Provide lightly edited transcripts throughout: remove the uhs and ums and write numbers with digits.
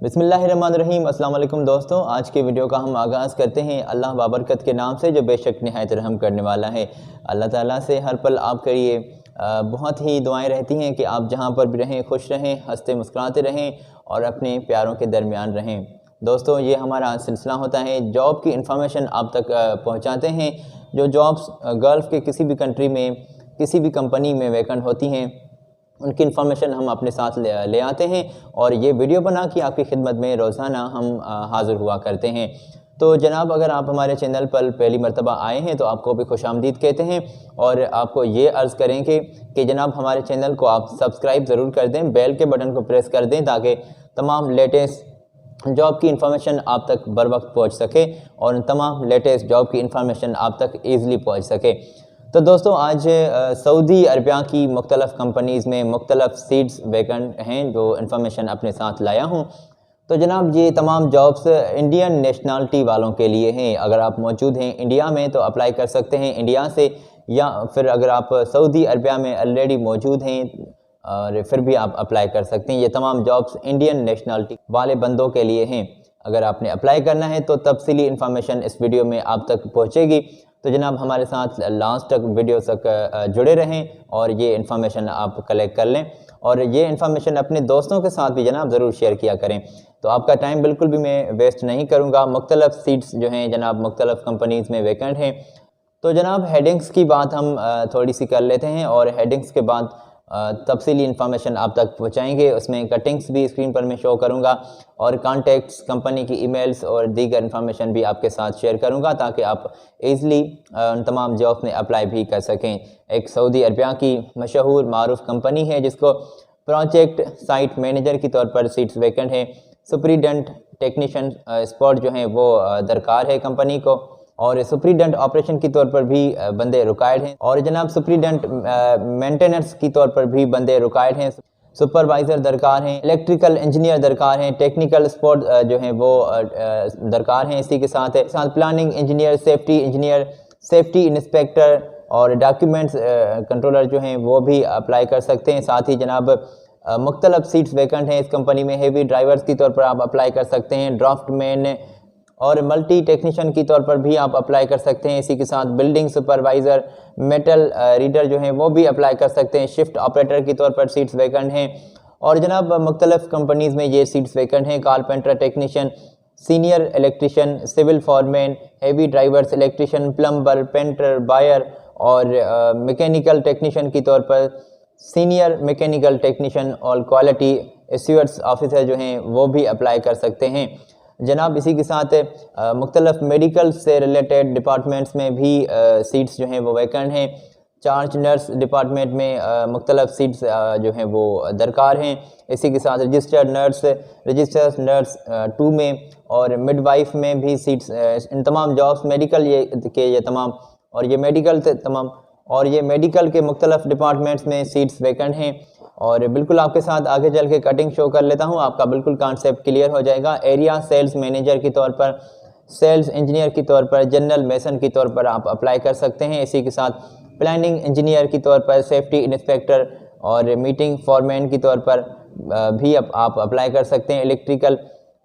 बिस्मिल्लाहिर्रहमानिर्रहीम। अस्सलाम वालेकुम दोस्तों, आज के वीडियो का हम आगाज़ करते हैं अल्लाह बाबरकत के नाम से जो बेशक निहायत रहम करने वाला है। अल्लाह ताला से हर पल आपके लिए बहुत ही दुआएं रहती हैं कि आप जहां पर भी रहें खुश रहें, हंसते मुस्कुराते रहें और अपने प्यारों के दरमियान रहें। दोस्तों, ये हमारा सिलसिला होता है जॉब की इंफॉर्मेशन आप तक पहुंचाते हैं। जो जॉब्स गल्फ़ के किसी भी कंट्री में किसी भी कंपनी में वैकेंट होती हैं उनकी इन्फॉर्मेशन हम अपने साथ ले आते हैं और ये वीडियो बना के आपकी खिदमत में रोज़ाना हम हाज़िर हुआ करते हैं। तो जनाब, अगर आप हमारे चैनल पर पहली मरतबा आए हैं तो आपको भी खुशामदीद कहते हैं और आपको ये अर्ज़ करेंगे कि जनाब हमारे चैनल को आप सब्सक्राइब ज़रूर कर दें, बेल के बटन को प्रेस कर दें ताकि तमाम लेटेस्ट जॉब की इन्फॉर्मेशन आप तक बर वक्त पहुँच सके और तमाम लेटेस्ट जॉब की इन्फॉर्मेशन आप तक ईज़िली पहुँच सके। तो दोस्तों, आज सऊदी अरबिया की मुख्तलिफ़ कंपनीज़ में मुख्तलिफ़ सीट्स वैकेंट हैं जो इन्फॉर्मेशन अपने साथ लाया हूँ। तो जनाब, ये तमाम जॉब्स इंडियन नेशनलिटी वालों के लिए हैं। अगर आप मौजूद हैं इंडिया में तो अप्लाई कर सकते हैं इंडिया से, या फिर अगर आप सऊदी अरबिया में ऑलरेडी मौजूद हैं और फिर भी आप अप्लाई कर सकते हैं। ये तमाम जॉब्स इंडियन नेशनलिटी वाले बंदों के लिए हैं। अगर आपने अप्लाई करना है तो तफसीली इन्फॉर्मेशन इस वीडियो में आप तक पहुँचेगी। तो जनाब, हमारे साथ लास्ट तक वीडियो तक जुड़े रहें और ये इन्फॉर्मेशन आप कलेक्ट कर लें और ये इन्फॉर्मेशन अपने दोस्तों के साथ भी जनाब ज़रूर शेयर किया करें। तो आपका टाइम बिल्कुल भी मैं वेस्ट नहीं करूँगा। मुख्तलिफ़ सीट्स जो हैं जनाब मुख्तलिफ़ कंपनीज़ में वैकेंट हैं। तो जनाब, हेडिंग्स की बात हम थोड़ी सी कर लेते हैं और हेडिंग्स के बाद तफसीली इन्फॉर्मेशन आप तक पहुँचाएँगे। उसमें कटिंग्स भी स्क्रीन पर मैं शो करूँगा और कॉन्टैक्ट्स, कंपनी की ईमेल्स और दीगर इन्फॉर्मेशन भी आपके साथ शेयर करूँगा ताकि आप ईज़िली उन तमाम जॉब्स में अप्लाई भी कर सकें। एक सऊदी अरबिया की मशहूर मारूफ कंपनी है जिसको प्रोजेक्ट साइट मैनेजर के तौर पर सीट्स वैकेंट हैं। सुपरिटेंडेंट टेक्नीशियन स्पॉट जो हैं वो दरकार है कंपनी को और सुपरिटेंडेंट ऑपरेशन के तौर पर भी बंदे रिक्वायर्ड हैं और जनाब सुपरिटेंडेंट मेंटेनेंस के तौर पर भी बंदे रिक्वायर्ड हैं। सुपरवाइज़र दरकार हैं, इलेक्ट्रिकल इंजीनियर दरकार हैं, टेक्निकल सपोर्ट जो हैं वो दरकार हैं। इसी के साथ प्लानिंग इंजीनियर, सेफ्टी इंस्पेक्टर और डॉक्यूमेंट्स कंट्रोलर जो हैं वो भी अप्लाई कर सकते हैं। साथ ही जनाब मुख्तलिफ सीट्स वैकेंट हैं इस कंपनी में। हेवी ड्राइवर्स की तौर पर आप अप्लाई कर सकते हैं, ड्राफ्टमैन और मल्टी टेक्नीशियन की तौर पर भी आप अप्लाई कर सकते हैं। इसी के साथ बिल्डिंग सुपरवाइज़र, मेटल रीडर जो हैं वो भी अप्लाई कर सकते हैं। शिफ्ट ऑपरेटर की तौर पर सीट्स वैकेंट हैं और जनाब मुख्तलिफ़ कंपनीज़ में ये सीट्स वैकेंट हैं। Carpenter technician, senior electrician, civil foreman, heavy drivers, electrician, plumber, painter, buyer और मैकेनिकल टेक्नीशियन की तौर पर सीनियर मैकेनिकल टेक्नीशियन और क्वालिटी एश्योरेंस ऑफिसर जो हैं वो भी अप्लाई कर सकते हैं। जनाब, इसी के साथ मुख्तलिफ़ मेडिकल से रिलेटेड डिपार्टमेंट्स में भी सीट्स जो हैं वो वैकेंट हैं। चार्ज नर्स डिपार्टमेंट में मुख्तलिफ़ सीट्स जो हैं वो दरकार हैं। इसी के साथ रजिस्टर्ड नर्स 2 में और मिडवाइफ में भी सीट्स, इन तमाम जॉब्स मेडिकल ये तमाम और ये मेडिकल के मुख्तलिफ़ डिपार्टमेंट्स में सीट्स वैकेंट हैं। और बिल्कुल आपके साथ आगे चल के कटिंग शो कर लेता हूं, आपका बिल्कुल कॉन्सेप्ट क्लियर हो जाएगा। एरिया सेल्स मैनेजर की तौर पर, सेल्स इंजीनियर की तौर पर, जनरल मेसन की तौर पर आप अप्लाई कर सकते हैं। इसी के साथ प्लानिंग इंजीनियर की तौर पर, सेफ्टी इंस्पेक्टर और मीटिंग फॉरमैन की तौर पर भी आप अप्लाई कर सकते हैं। इलेक्ट्रिकल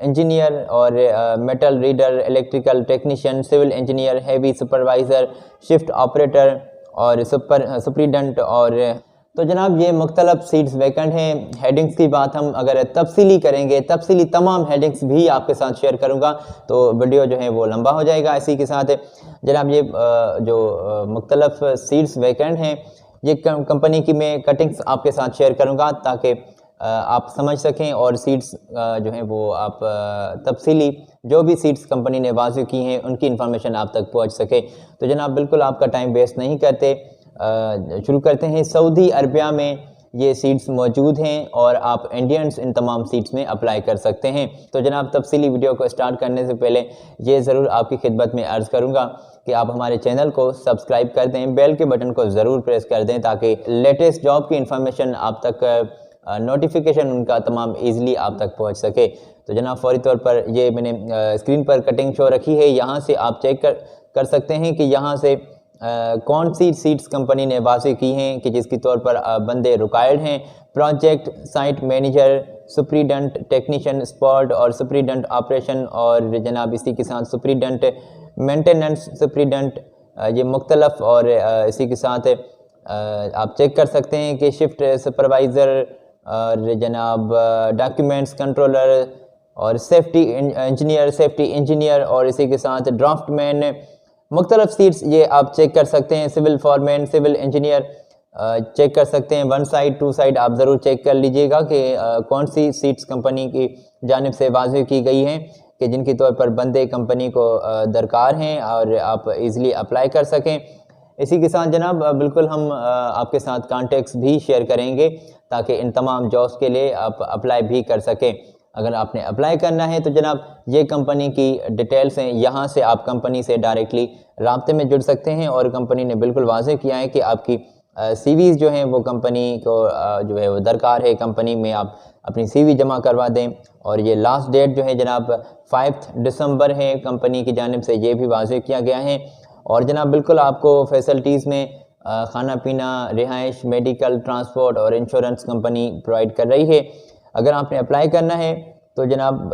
इंजीनियर और metal reader, electrical technician, civil engineer, heavy supervisor, shift operator और सुपरिटेंडेंट और तो जनाब ये मुख्तलिफ़ सीट्स वैकेंट हैं। हेडिंग्स की बात हम अगर तफसीली करेंगे, तफसीली तमाम हेडिंग्स भी आपके साथ शेयर करूंगा तो वीडियो जो है वो लंबा हो जाएगा। इसी के साथ जनाब ये जो मुख्तलिफ़ सीट्स वैकेंट हैं ये कंपनी की मैं कटिंग्स आपके साथ शेयर करूंगा ताकि आप समझ सकें और सीट्स जो हैं वो आप तफसीली जो भी सीट्स कंपनी ने वाज़ेह की हैं उनकी इन्फॉर्मेशन आप तक पहुँच सके। तो जनाब बिल्कुल आपका टाइम वेस्ट नहीं करते, शुरू करते हैं। सऊदी अरबिया में ये सीट्स मौजूद हैं और आप इंडियंस इन तमाम सीट्स में अप्लाई कर सकते हैं। तो जनाब तफसीली वीडियो को स्टार्ट करने से पहले ये ज़रूर आपकी खिदमत में अर्ज़ करूँगा कि आप हमारे चैनल को सब्सक्राइब कर दें, बेल के बटन को ज़रूर प्रेस कर दें ताकि लेटेस्ट जॉब की इन्फॉर्मेशन आप तक नोटिफिकेशन उनका तमाम ईज़िली आप तक पहुँच सके। तो जनाब फ़ौरी तौर पर ये मैंने स्क्रीन पर कटिंग शो रखी है, यहाँ से आप चेक कर सकते हैं कि यहाँ से कौन सी सीट्स कंपनी ने वाज़ेह की हैं कि जिसके तौर पर बंदे रिक्वायर्ड हैं। Project site manager, superintendent technician spot और सुपरिटेंडेंट ऑपरेशन और जनाब इसी के साथ सुपरिटेंडेंट मेंटेनेंस सुपरिटेंडेंट, ये मुख्तलफ। और इसी के साथ आप चेक कर सकते हैं कि शिफ्ट सुपरवाइज़र और जनाब डॉक्यूमेंट्स कंट्रोलर और सेफ्टी इंजीनियर और इसी के साथ ड्राफ्टमैन, मुख्तलिफ सीट्स ये आप चेक कर सकते हैं। Civil foreman, civil engineer check कर सकते हैं। 1 साइड 2 साइड आप ज़रूर चेक कर लीजिएगा कि कौन सी सीट्स कंपनी की जानिब से वाज़ेह की गई हैं कि जिनके तौर पर बंदे कंपनी को दरकार हैं और आप इजीली अप्लाई कर सकें। इसी के साथ जनाब बिल्कुल हम आपके साथ कॉन्टेक्ट्स भी शेयर करेंगे ताकि इन तमाम जॉब्स के लिए आप अप्लाई भी कर सकें। अगर आपने अप्लाई करना है तो जनाब ये कंपनी की डिटेल्स हैं, यहाँ से आप कंपनी से डायरेक्टली राब्ते में जुड़ सकते हैं। और कंपनी ने बिल्कुल वाज़ेह किया है कि आपकी सीवीज़ जो हैं वो कंपनी को जो है वो दरकार है, कंपनी में आप अपनी सीवी जमा करवा दें। और ये लास्ट डेट जो है जनाब 5 दिसंबर है, कंपनी की जानिब से ये भी वाज़ेह किया गया है। और जनाब बिल्कुल आपको फैसिलिटीज़ में खाना पीना, रिहाइश, मेडिकल, ट्रांसपोर्ट और इंश्योरेंस कंपनी प्रोवाइड कर रही है। अगर आपने अप्लाई करना है तो जनाब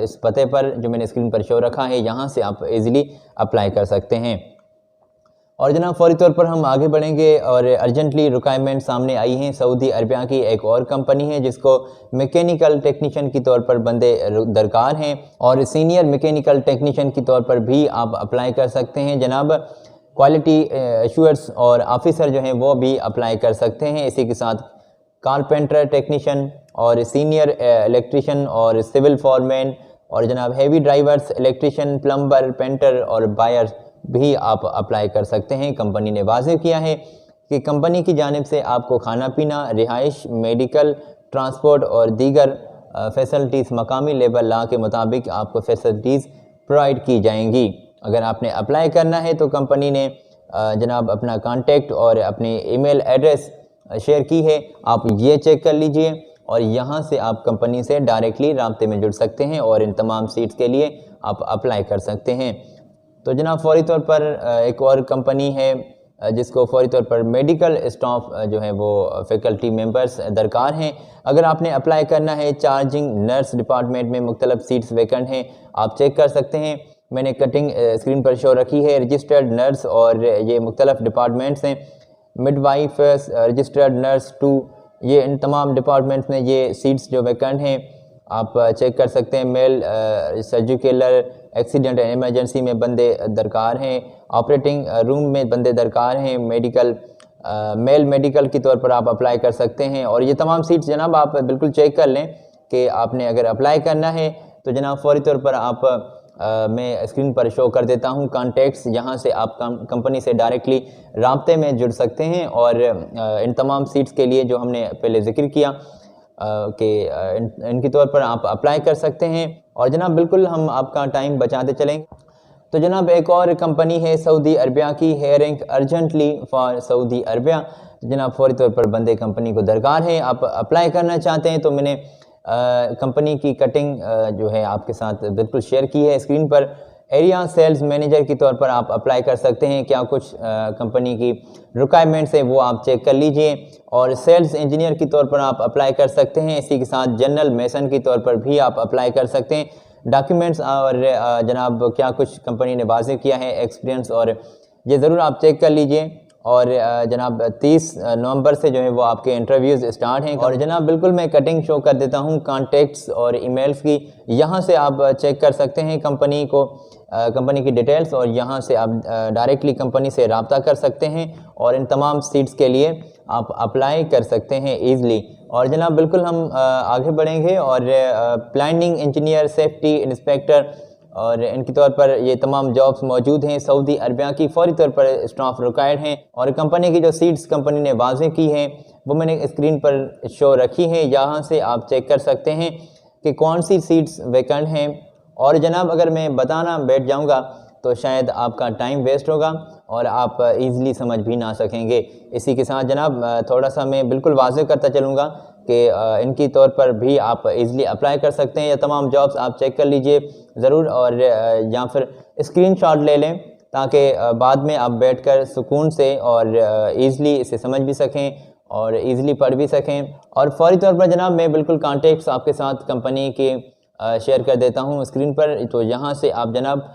इस पते पर जो मैंने स्क्रीन पर शो रखा है यहाँ से आप इजीली अप्लाई कर सकते हैं। और जनाब फ़ौरी तौर पर हम आगे बढ़ेंगे और अर्जेंटली रिक्वायरमेंट सामने आई हैं। सऊदी अरबिया की एक और कंपनी है जिसको मैकेनिकल टेक्नीशियन के तौर पर बंदे दरकार हैं और सीनियर मैकेनिकल टेक्नीशियन के तौर पर भी आप अप्लाई कर सकते हैं। जनाब क्वालिटी एश्योरेंस और ऑफिसर जो हैं वो भी अप्लाई कर सकते हैं। इसी के साथ कारपेंटर टेक्नीशियन और सीनियर इलेक्ट्रिशियन और सिविल फॉरमैन और जनाब heavy drivers, electrician, plumber, painter और बायर भी आप अप्लाई कर सकते हैं। कंपनी ने वाज़ेह किया है कि कंपनी की जानिब से आपको खाना पीना, रिहाइश, मेडिकल, ट्रांसपोर्ट और दीगर फैसिलिटीज़ मकामी लेबर लॉ के मुताबिक आपको फैसिलिटीज़ प्रोवाइड की जाएंगी। अगर आपने अप्लाई करना है तो कंपनी ने जनाब अपना कांटेक्ट और अपनी ईमेल एड्रेस शेयर की है, आप ये चेक कर लीजिए और यहाँ से आप कंपनी से डायरेक्टली राब्ते में जुड़ सकते हैं और इन तमाम सीट्स के लिए आप अप्लाई कर सकते हैं। तो जनाब फ़ौरी तौर पर एक और कंपनी है जिसको फ़ौरी तौर पर मेडिकल स्टाफ जो है वो फैकल्टी मेंबर्स दरकार हैं। अगर आपने अप्लाई करना है, चार्जिंग नर्स डिपार्टमेंट में मुख्तलिफ सीट्स वैकेंट हैं, आप चेक कर सकते हैं। मैंने कटिंग स्क्रीन पर शो रखी है। रजिस्टर्ड नर्स और ये मुख्तलिफ डिपार्टमेंट्स हैं। मिडवाइफ, रजिस्टर्ड नर्स 2, ये इन तमाम डिपार्टमेंट्स में ये सीट्स जो वैकेंट हैं आप चेक कर सकते हैं। मेल सर्जिकलर, एक्सीडेंट एंड इमरजेंसी में बंदे दरकार हैं। ऑपरेटिंग रूम में बंदे दरकार हैं। मेडिकल मेल मेडिकल के तौर पर आप अप्लाई कर सकते हैं। और ये तमाम सीट्स जनाब आप बिल्कुल चेक कर लें कि आपने अगर अप्लाई करना है तो जनाब फ़ौरी तौर पर आप मैं स्क्रीन पर शो कर देता हूँ कॉन्टेक्ट्स, यहाँ से आप कंपनी से डायरेक्टली राब्ते में जुड़ सकते हैं। और इन तमाम सीट्स के लिए जो हमने पहले जिक्र किया कि इनके तौर पर आप अप्लाई कर सकते हैं। और जनाब बिल्कुल हम आपका टाइम बचाते चलेंगे। तो जनाब एक और कंपनी है सऊदी अरबिया की, hearing urgently for Saudi Arabia. जनाब फ़ौरी तौर पर बंदे कंपनी को दरकार है, आप अप्लाई करना चाहते हैं तो मैंने कंपनी की कटिंग जो है आपके साथ बिल्कुल शेयर की है स्क्रीन पर। एरिया सेल्स मैनेजर के तौर पर आप अप्लाई कर सकते हैं। क्या कुछ कंपनी की रिक्वायरमेंट्स है वो आप चेक कर लीजिए। और सेल्स इंजीनियर के तौर पर आप अप्लाई कर सकते हैं। इसी के साथ जनरल मेसन के तौर पर भी आप अप्लाई कर सकते हैं। डॉक्यूमेंट्स और जनाब क्या कुछ कंपनी ने वाज़ेह किया है एक्सपीरियंस, और ये ज़रूर आप चेक कर लीजिए। और जनाब 30 नवंबर से जो है वो आपके इंटरव्यूज़ स्टार्ट हैं। और जनाब बिल्कुल मैं कटिंग शो कर देता हूँ कॉन्टेक्ट्स और ईमेल्स की, यहाँ से आप चेक कर सकते हैं कंपनी को, कंपनी की डिटेल्स, और यहाँ से आप डायरेक्टली कंपनी से रब्ता कर सकते हैं और इन तमाम सीट्स के लिए आप अप्लाई कर सकते हैं ईज़िली। और जनाब बिल्कुल हम आगे बढ़ेंगे और प्लानिंग इंजीनियर, सेफ्टी इंस्पेक्टर और इनके तौर पर ये तमाम जॉब्स मौजूद हैं। सऊदी अरबिया की फ़ौरी तौर पर स्टाफ रिक्वायर्ड हैं। और कंपनी की जो सीट्स कंपनी ने वाज़ेह की हैं वो मैंने स्क्रीन पर शो रखी हैं, यहाँ से आप चेक कर सकते हैं कि कौन सी सीट्स वैकेंट हैं। और जनाब अगर मैं बताना बैठ जाऊँगा तो शायद आपका टाइम वेस्ट होगा और आप इजीली समझ भी ना सकेंगे। इसी के साथ जनाब थोड़ा सा मैं बिल्कुल वाज़ेह करता चलूँगा कि इनकी तौर पर भी आप इजीली अप्लाई कर सकते हैं। ये तमाम जॉब्स आप चेक कर लीजिए ज़रूर, और या फिर स्क्रीनशॉट ले लें ताकि बाद में आप बैठकर सुकून से और इजीली इसे समझ भी सकें और इजीली पढ़ भी सकें। और फौरी तौर पर जनाब मैं बिल्कुल कॉन्टेक्ट्स आपके साथ कंपनी के शेयर कर देता हूँ स्क्रीन पर, तो यहाँ से आप जनाब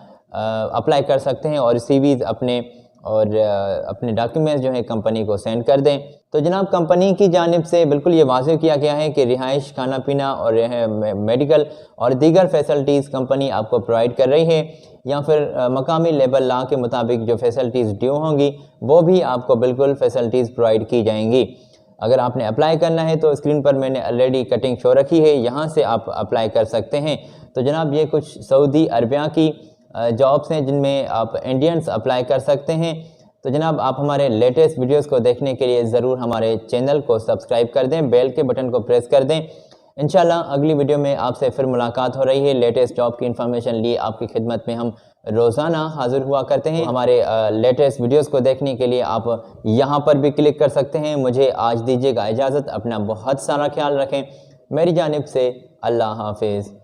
अप्लाई कर सकते हैं और सीवीज़ अपने डॉक्यूमेंट्स जो है कंपनी को सेंड कर दें। तो जनाब कंपनी की जानिब से बिल्कुल ये वाज़ेह किया गया है कि रिहाइश, खाना पीना और मेडिकल और दीगर फैसिलिटीज़ कंपनी आपको प्रोवाइड कर रही है, या फिर मकामी लेबर लॉ के मुताबिक जो फैसिलिटीज़ ड्यू होंगी वो भी आपको बिल्कुल फैसिलिटीज़ प्रोवाइड की जाएंगी। अगर आपने अप्लाई करना है तो स्क्रीन पर मैंने ऑलरेडी कटिंग शो रखी है, यहाँ से आप अप्लाई कर सकते हैं। तो जनाब ये कुछ सऊदी अरबिया की जॉब्स हैं जिनमें आप इंडियंस अप्लाई कर सकते हैं। तो जनाब आप हमारे लेटेस्ट वीडियोस को देखने के लिए ज़रूर हमारे चैनल को सब्सक्राइब कर दें, बेल के बटन को प्रेस कर दें। इंशाल्लाह अगली वीडियो में आपसे फिर मुलाकात हो रही है। लेटेस्ट जॉब की इन्फॉर्मेशन लिए आपकी खिदमत में हम रोज़ाना हाजिर हुआ करते हैं। हमारे लेटेस्ट वीडियोस को देखने के लिए आप यहाँ पर भी क्लिक कर सकते हैं। मुझे आज दीजिएगा इजाज़त, अपना बहुत सारा ख्याल रखें। मेरी जानिब से अल्लाह हाफिज़।